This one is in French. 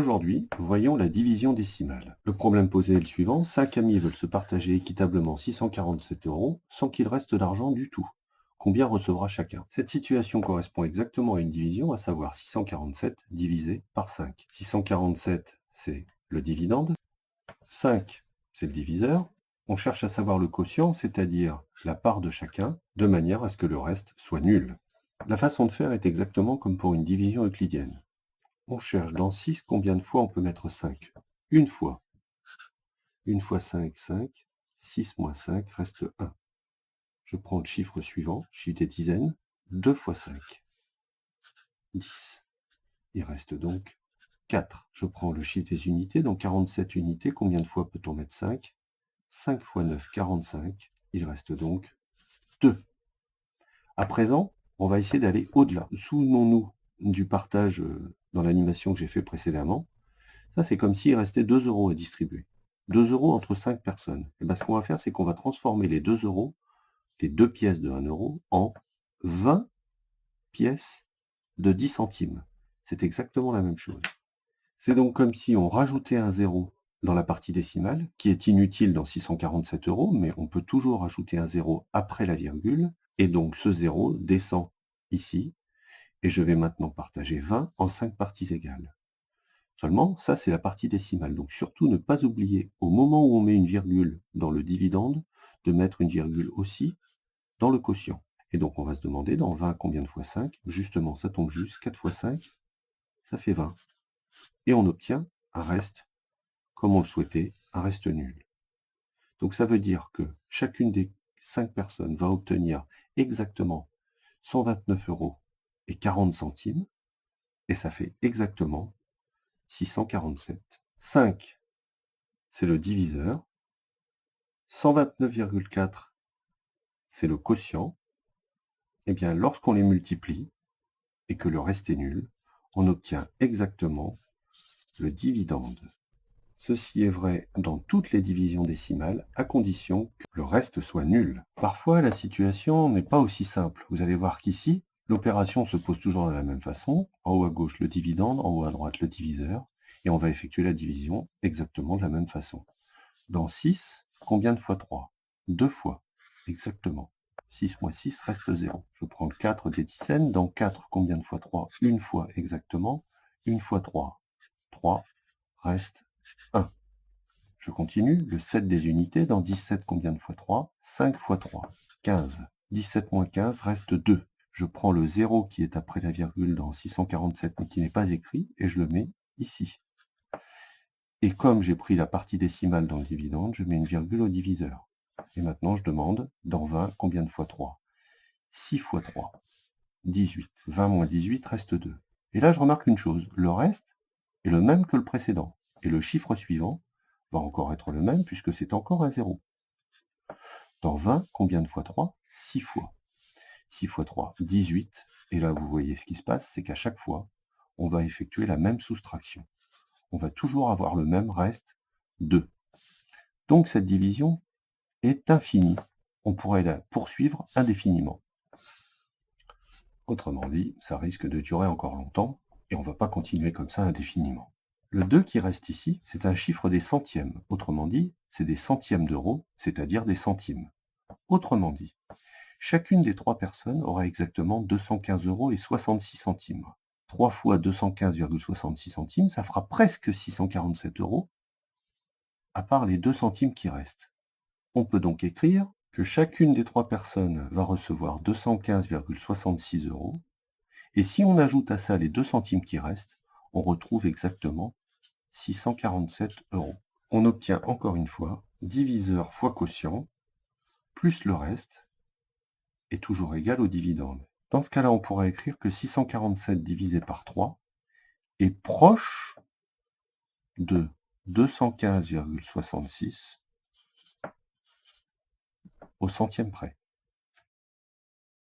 Aujourd'hui, voyons la division décimale. Le problème posé est le suivant. 5 amis veulent se partager équitablement 647 € sans qu'il reste d'argent du tout. Combien recevra chacun? Cette situation correspond exactement à une division, à savoir 647 divisé par 5. 647, c'est le dividende. 5, c'est le diviseur. On cherche à savoir le quotient, c'est-à-dire la part de chacun, de manière à ce que le reste soit nul. La façon de faire est exactement comme pour une division euclidienne. On cherche dans 6 combien de fois on peut mettre 5. Une fois. Une fois 5, 5. 6 moins 5 reste 1. Je prends le chiffre suivant, chiffre des dizaines. 2 fois 5. 10. Il reste donc 4. Je prends le chiffre des unités, donc 47 unités. Combien de fois peut-on mettre 5? 5 fois 9, 45. Il reste donc 2. À présent, on va essayer d'aller au-delà. Souvenons-nous du partage dans l'animation que j'ai fait précédemment. Ça, c'est comme s'il restait 2 € à distribuer. 2 € entre 5 personnes. Et bien, ce qu'on va faire, c'est qu'on va transformer les 2 €, les 2 pièces de 1 €, en 20 pièces de 10 centimes. C'est exactement la même chose. C'est donc comme si on rajoutait un 0 dans la partie décimale, qui est inutile dans 647 €, mais on peut toujours rajouter un 0 après la virgule, et donc ce 0 descend ici, et je vais maintenant partager 20 en 5 parties égales. Seulement, ça c'est la partie décimale. Donc surtout ne pas oublier, au moment où on met une virgule dans le dividende, de mettre une virgule aussi dans le quotient. Et donc on va se demander, dans 20, combien de fois 5? Justement, ça tombe juste, 4 fois 5, ça fait 20. Et on obtient un reste, comme on le souhaitait, un reste nul. Donc ça veut dire que chacune des 5 personnes va obtenir exactement 129 € et 40 centimes, et ça fait exactement 647. 5, c'est le diviseur. 129,4, c'est le quotient. Eh bien, lorsqu'on les multiplie et que le reste est nul, on obtient exactement le dividende. Ceci est vrai dans toutes les divisions décimales, à condition que le reste soit nul. Parfois, la situation n'est pas aussi simple. Vous allez voir qu'ici, l'opération se pose toujours de la même façon. En haut à gauche, le dividende, en haut à droite, le diviseur. Et on va effectuer la division exactement de la même façon. Dans 6, combien de fois 3? 2 fois, exactement. 6 moins 6 reste 0. Je prends le 4 des dizaines. Dans 4, combien de fois 3? Une fois, exactement. Une fois 3. 3 reste 1. Je continue. Le 7 des unités. Dans 17, combien de fois 3? 5 fois 3. 15. 17 moins 15 reste 2. Je prends le 0 qui est après la virgule dans 647, mais qui n'est pas écrit, et je le mets ici. Et comme j'ai pris la partie décimale dans le dividende, je mets une virgule au diviseur. Et maintenant, je demande, dans 20, combien de fois 3? 6 fois 3. 18. 20 moins 18 reste 2. Et là, je remarque une chose. Le reste est le même que le précédent. Et le chiffre suivant va encore être le même, puisque c'est encore un 0. Dans 20, combien de fois 3? 6 fois. 6 fois 3, 18. Et là, vous voyez ce qui se passe, c'est qu'à chaque fois, on va effectuer la même soustraction. On va toujours avoir le même reste, 2. Donc cette division est infinie. On pourrait la poursuivre indéfiniment. Autrement dit, ça risque de durer encore longtemps, et on ne va pas continuer comme ça indéfiniment. Le 2 qui reste ici, c'est un chiffre des centièmes. Autrement dit, c'est des centièmes d'euros, c'est-à-dire des centimes. Autrement dit, chacune des 3 personnes aura exactement 215 € et 66 centimes. 3 fois 215,66 centimes, ça fera presque 647 €, à part les 2 centimes qui restent. On peut donc écrire que chacune des 3 personnes va recevoir 215,66 €, et si on ajoute à ça les 2 centimes qui restent, on retrouve exactement 647 €. On obtient encore une fois diviseur fois quotient, plus le reste, est toujours égal au dividende. Dans ce cas-là, on pourra écrire que 647 divisé par 3 est proche de 215,66 au centième près.